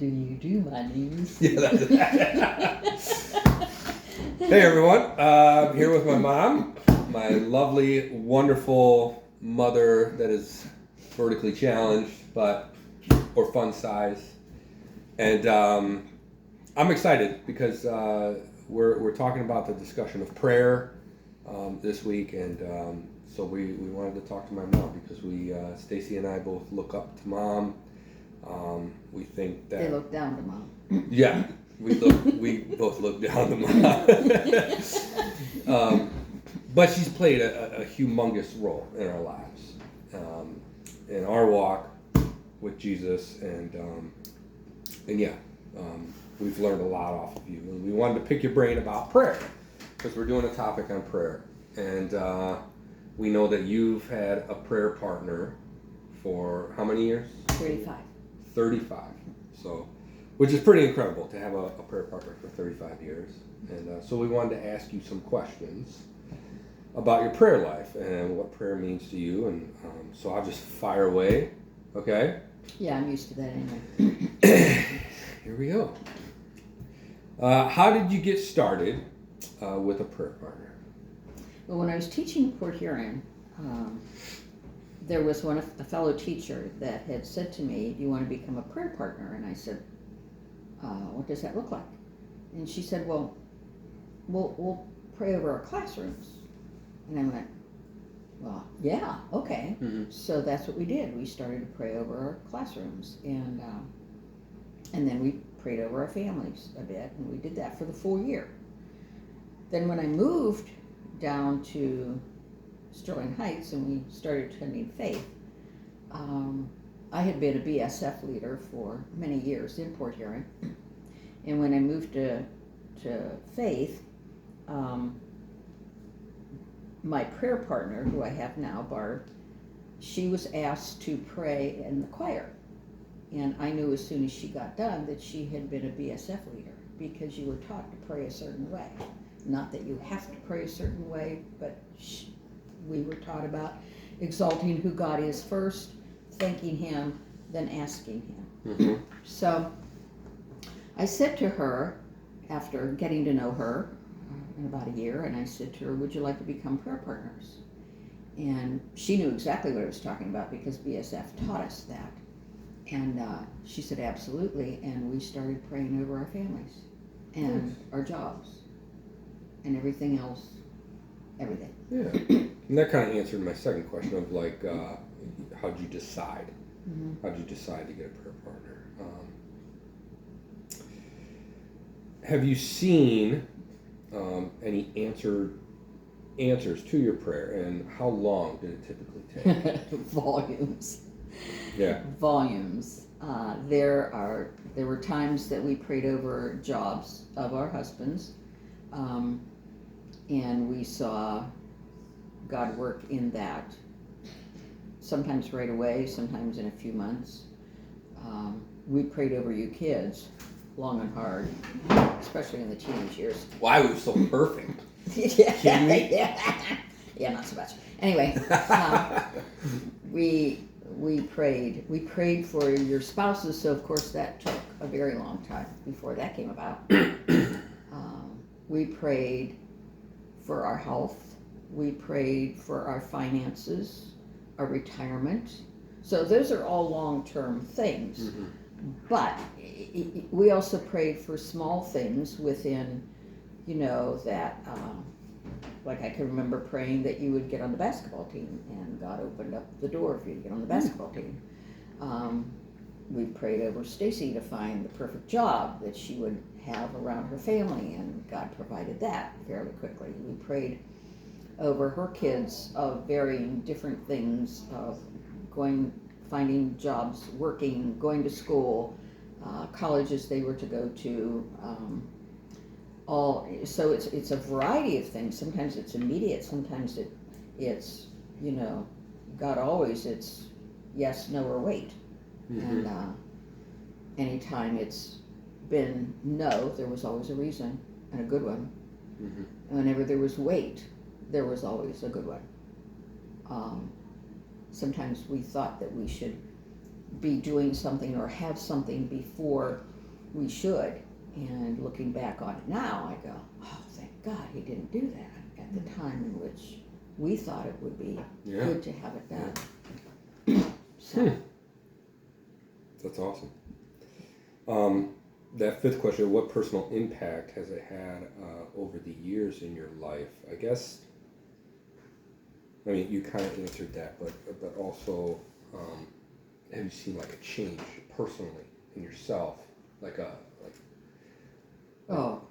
do you do my news? Yeah, that's Hey everyone, I'm here with my mom, my lovely, wonderful mother that is vertically challenged, or fun size, and I'm excited because we're talking about the discussion of prayer this week, and so we wanted to talk to my mom because Stacy and I both look up to mom. We think that They look down to mom. Yeah, we both look down to mom. But she's played a humongous role in our lives, in our walk with Jesus, and yeah, we've learned a lot off of you. And we wanted to pick your brain about prayer because we're doing a topic on prayer, and we know that you've had a prayer partner for how many years? 35. 35. So, which is pretty incredible to have a prayer partner for 35 years. And so we wanted to ask you some questions about your prayer life and what prayer means to you. And so I'll just fire away. Okay? Yeah, I'm used to that anyway. Here we go. How did you get started with a prayer partner? Well, when I was teaching Port Huron, there was a fellow teacher that had said to me, "Do you want to become a prayer partner?" And I said, "What does that look like?" And she said, "Well, we'll pray over our classrooms." And I went, "Well, yeah, okay." Mm-hmm. So that's what we did. We started to pray over our classrooms, and then we prayed over our families a bit, and we did that for the full year. Then when I moved down to Sterling Heights and we started attending Faith, I had been a BSF leader for many years in Port Huron, and when I moved to Faith, my prayer partner, who I have now, Barb, she was asked to pray in the choir, and I knew as soon as she got done that she had been a BSF leader because you were taught to pray a certain way. Not that you have to pray a certain way, but we were taught about exalting who God is first, thanking Him, then asking Him. Mm-hmm. So I said to her, after getting to know her in about a year, and I said to her, "Would you like to become prayer partners?" And she knew exactly what I was talking about because BSF taught us that. And she said, "Absolutely." And we started praying over our families and our jobs and everything else, everything. Yeah. And that kind of answered my second question of how'd you decide? Mm-hmm. How'd you decide to get a prayer partner? Have you seen any answers to your prayer, and how long did it typically take? Volumes. Yeah. Volumes. There were times that we prayed over jobs of our husbands, and we saw God work in that. Sometimes right away, sometimes in a few months. We prayed over you kids long and hard, especially in the teenage years. Why was so perfect? Yeah, not so much. Anyway, we prayed for your spouses, so of course that took a very long time before that came about. We prayed for our health. We prayed for our finances, our retirement. So those are all long-term things. Mm-hmm. But we also prayed for small things within, that, like I can remember praying that you would get on the basketball team, and God opened up the door for you to get on the basketball team. We prayed over Stacy to find the perfect job that she would have around her family, and God provided that fairly quickly. We prayed over her kids of varying different things, of finding jobs, working, going to school, colleges they were to go to, so it's a variety of things. Sometimes it's immediate, sometimes it's God always, it's yes, no, or wait. Mm-hmm. And anytime it's been no, there was always a reason, and a good one. Mm-hmm. And whenever there was wait, there was always a good one. Sometimes we thought that we should be doing something or have something before we should. And looking back on it now, I go, oh, thank God he didn't do that at the time in which we thought it would be good to have it done. So. That's awesome. That fifth question, what personal impact has it had over the years in your life? I guess, I mean, you kind of answered that, but also, have you seen like a change personally in yourself? Oh,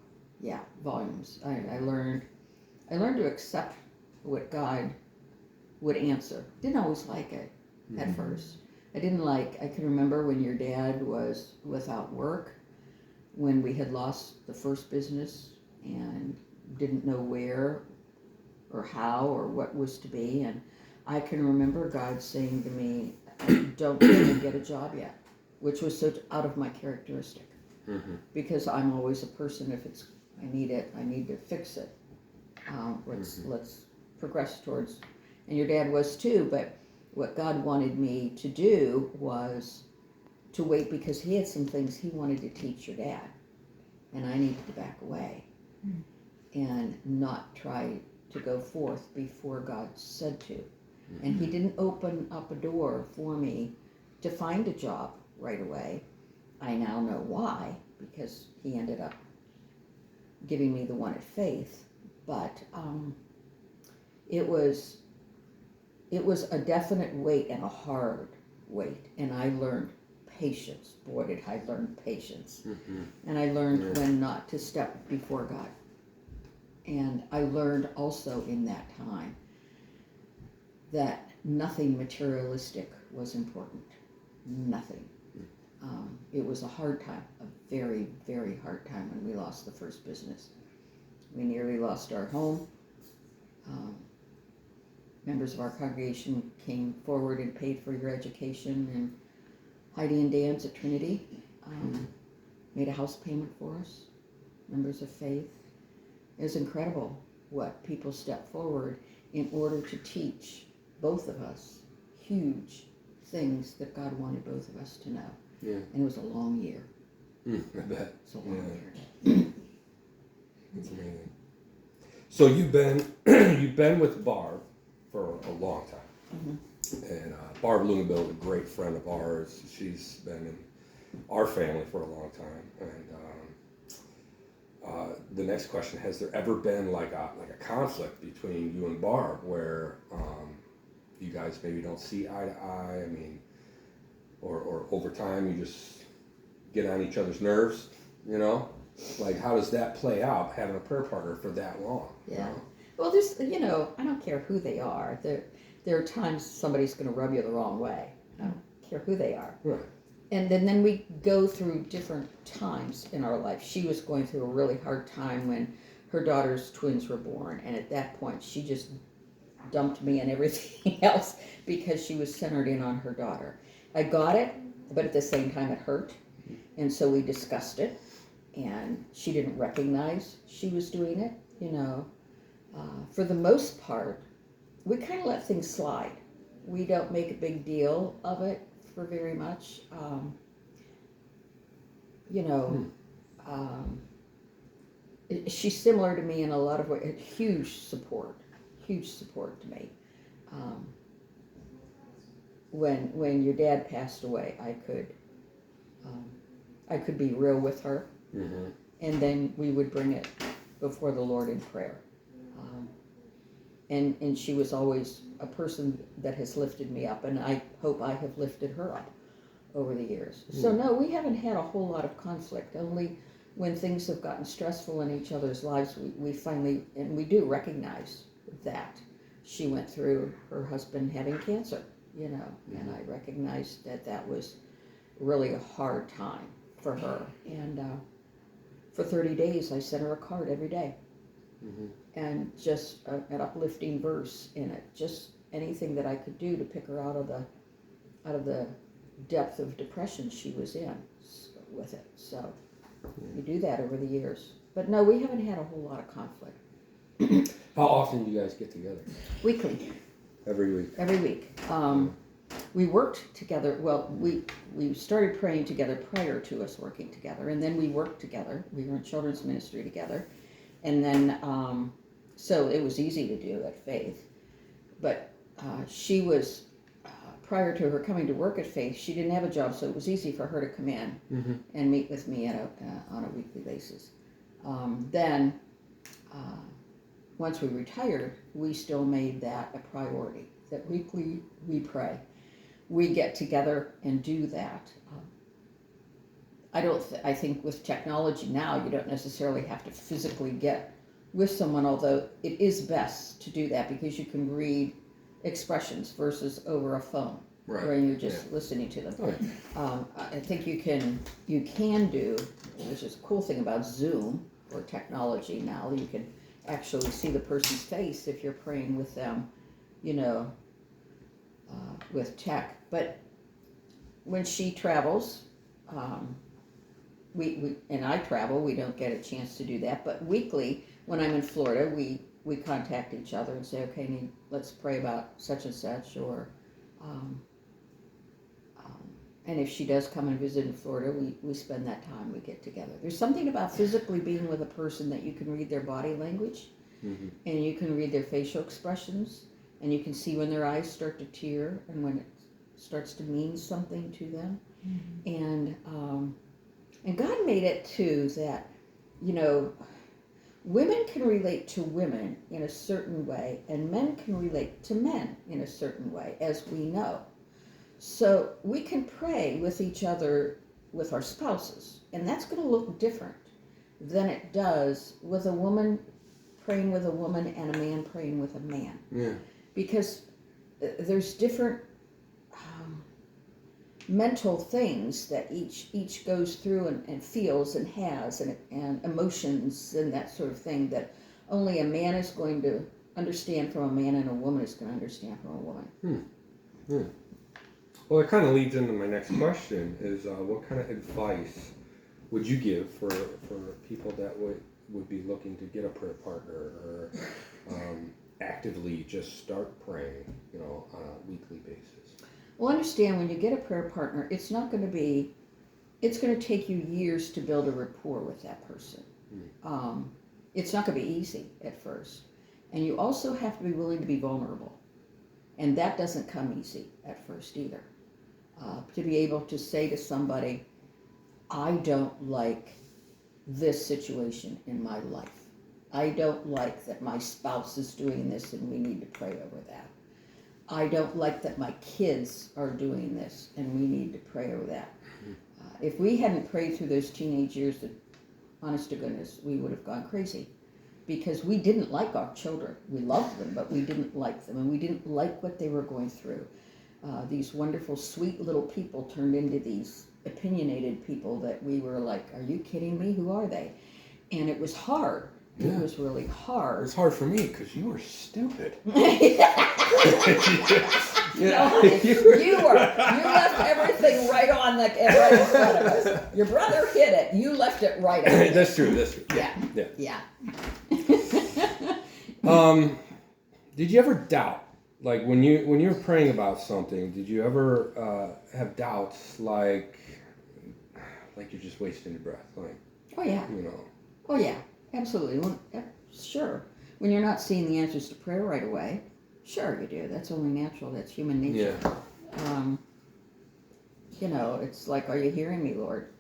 yeah, volumes. I learned to accept what God would answer. Didn't always like it at first. I can remember when your dad was without work, when we had lost the first business and didn't know where or how or what was to be. And I can remember God saying to me, don't get a job yet, which was so out of my characteristic. Because I'm always a person, if I need to fix it. Let's progress towards, and your dad was too, but what God wanted me to do was to wait, because he had some things he wanted to teach your dad, and I needed to back away and not try to go forth before God said to. And he didn't open up a door for me to find a job right away. I now know why, because he ended up giving me the one at Faith, but it was a definite wait and a hard wait, and I learned patience. Boy, did I learn patience. And I learned when not to step before God. And I learned also in that time that nothing materialistic was important. Nothing. It was a hard time, a very, very hard time when we lost the first business. We nearly lost our home. Members of our congregation came forward and paid for your education, and Heidi and Dan's at Trinity made a house payment for us, members of Faith. It was incredible what people stepped forward in order to teach both of us huge things that God wanted both of us to know. Yeah. And it was a long year. I bet. It's a long year. That's amazing. So you've been with Barb for a long time. And Barb Lunenbill is a great friend of ours. She's been in our family for a long time. And the next question, has there ever been like a conflict between you and Barb where you guys maybe don't see eye to eye? I mean, or over time you just get on each other's nerves, you know? Like, how does that play out, having a prayer partner for that long? Yeah. You know? Well, there's, I don't care who they are. There are times somebody's going to rub you the wrong way. I don't care who they are. Right. And then we go through different times in our life. She was going through a really hard time when her daughter's twins were born. And at that point, she just dumped me and everything else because she was centered in on her daughter. I got it, but at the same time it hurt. And so we discussed it. And she didn't recognize she was doing it, For the most part, we kind of let things slide. We don't make a big deal of it for very much. She's similar to me in a lot of ways. Huge support to me. When your dad passed away, I could be real with her. And then we would bring it before the Lord in prayer. And she was always a person that has lifted me up, and I hope I have lifted her up over the years. So no, we haven't had a whole lot of conflict. Only when things have gotten stressful in each other's lives, we finally, and we do recognize that she went through her husband having cancer, and I recognized that was really a hard time for her. And for 30 days, I sent her a card every day. And just an uplifting verse in it, just anything that I could do to pick her out of the depth of depression she was in with it. So we do that over the years. But no, we haven't had a whole lot of conflict. How often do you guys get together? Weekly. Every week. Every week. we worked together. Well, we started praying together prior to us working together, and then we worked together. We were in children's ministry together, and then so it was easy to do at Faith. But she was prior to her coming to work at Faith, she didn't have a job, so it was easy for her to come in and meet with me on a weekly basis. Then, once we retired, we still made that a priority, that weekly we pray. We get together and do that. I think with technology now, you don't necessarily have to physically get with someone, although it is best to do that because you can read expressions versus over a phone, right, where you're just listening to them. Oh, yeah. I think you can do, which is a cool thing about Zoom or technology now, you can actually see the person's face if you're praying with them, with tech. But when she travels, we and I travel, we don't get a chance to do that. But weekly, when I'm in Florida, we contact each other and say, okay, let's pray about such and such, or and if she does come and visit in Florida, we spend that time, we get together. There's something about physically being with a person that you can read their body language, and you can read their facial expressions, and you can see when their eyes start to tear and when it starts to mean something to them. And God made it too that, women can relate to women in a certain way, and men can relate to men in a certain way, as we know. So we can pray with each other, with our spouses, and that's going to look different than it does with a woman praying with a woman and a man praying with a man. Yeah. Because there's different mental things that each goes through and feels and has and emotions and that sort of thing that only a man is going to understand from a man and a woman is going to understand from a woman. Well, it kind of leads into my next question is what kind of advice would you give for people that would be looking to get a prayer partner or actively just start praying, on a weekly basis? Well, understand when you get a prayer partner, it's going to take you years to build a rapport with that person. It's not going to be easy at first. And you also have to be willing to be vulnerable. And that doesn't come easy at first either. To be able to say to somebody, I don't like this situation in my life. I don't like that my spouse is doing this and we need to pray over that. I don't like that my kids are doing this and we need to pray over that. If we hadn't prayed through those teenage years, honest to goodness, we would have gone crazy. Because we didn't like our children. We loved them, but we didn't like them. And we didn't like what they were going through. These wonderful, sweet little people turned into these opinionated people that we were like, are you kidding me? Who are they? And it was hard. Yeah. It was really hard. It was hard for me because you were stupid. You left everything right on right in front of us. Your brother hit it. You left it right on. That's true. Yeah. Did you ever doubt, like when you were praying about something? Did you ever have doubts, like you're just wasting your breath, like? Oh yeah. Oh yeah. Absolutely. Sure. When you're not seeing the answers to prayer right away, sure you do. That's only natural. That's human nature. Yeah. It's like, are you hearing me, Lord?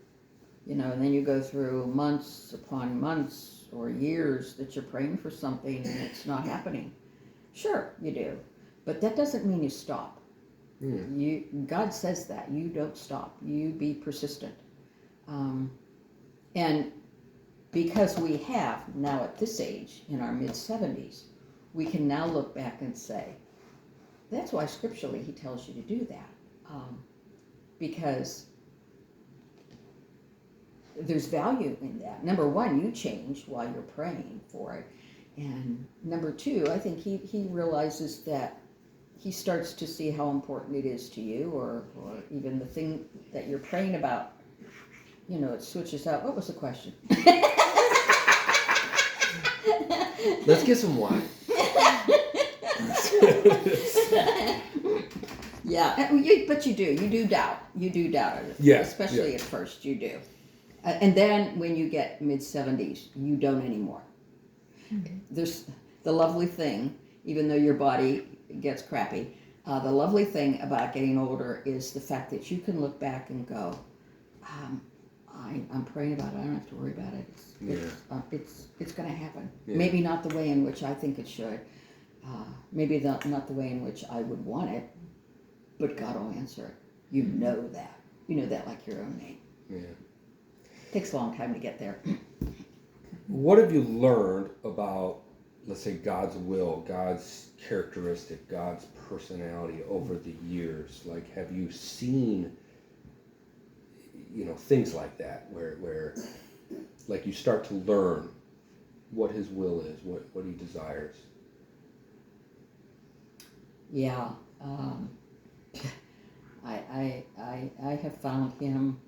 And then you go through months upon months or years that you're praying for something and it's not happening. Sure, you do. But that doesn't mean you stop. God says that. You don't stop. You be persistent. And because we have now at this age, in our mid-70s, we can now look back and say, that's why scripturally he tells you to do that. Because there's value in that. Number one, you change while you're praying for it. And number two, I think he realizes that he starts to see how important it is to you, or even the thing that you're praying about, it switches out. What was the question? Let's get some wine. Yeah, but you do doubt. You do doubt it. Yeah, Especially yeah. at first, you do. And then when you get mid-70s, you don't anymore. There's the lovely thing, even though your body gets crappy, the lovely thing about getting older is the fact that you can look back and go, I'm praying about it. I don't have to worry about it. It's going to happen. Yeah. Maybe not the way in which I think it should. Maybe not the way in which I would want it, but God will answer it. You know that. You know that like your own name. Yeah. Takes a long time to get there. What have you learned about, let's say, God's will, God's characteristic, God's personality over the years? Like, have you seen, things like that where like you start to learn what his will is, what he desires? Yeah. I have found him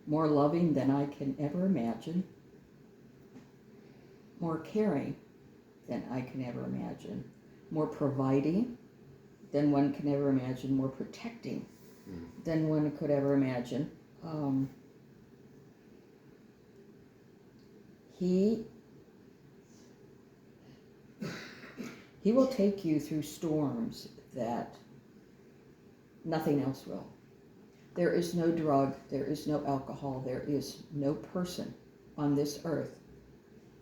more loving than I can ever imagine, more caring than I can ever imagine, more providing than one can ever imagine, more protecting than one could ever imagine. He will take you through storms that nothing else will. There is no drug, there is no alcohol, there is no person on this earth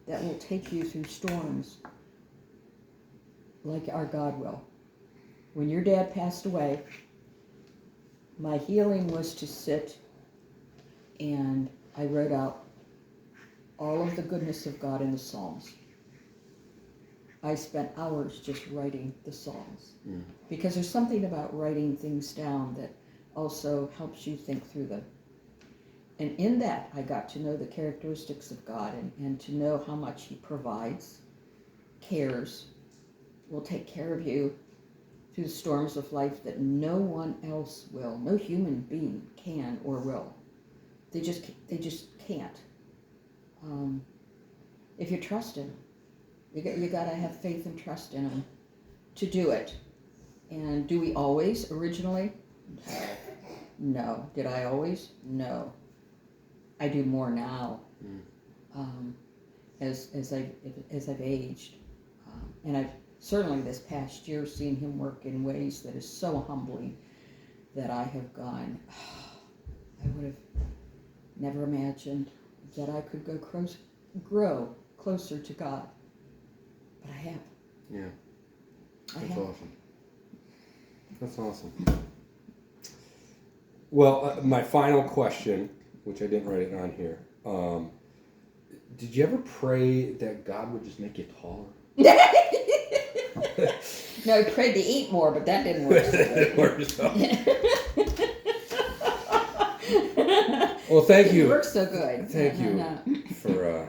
that will take you through storms like our God will. When your dad passed away, my healing was to sit and I wrote out all of the goodness of God in the Psalms. I spent hours just writing the Psalms because there's something about writing things down that also helps you think through them. And in that, I got to know the characteristics of God and to know how much he provides, cares, will take care of you through the storms of life that no one else will. No human being can or will. They just can't. If you trust him, you got to have faith and trust in him to do it. And do we always originally? No. Did I always? No. I do more now as I've aged, and I've certainly this past year seen him work in ways that is so humbling that I have gone. I would have never imagined that I could grow closer to God, but I have. Yeah, that's awesome. That's awesome. Well, my final question, which I didn't write it on here. Did you ever pray that God would just make you taller? No, I prayed to eat more, but that didn't work. Well, thank you. It works so good. Thank you for.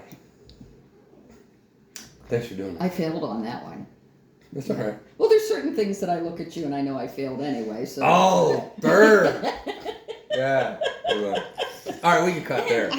Thanks for doing that. I failed on that one. That's all right. Well, there's certain things that I look at you and I know I failed anyway. So. Oh, burn! Yeah. All right, we can cut there.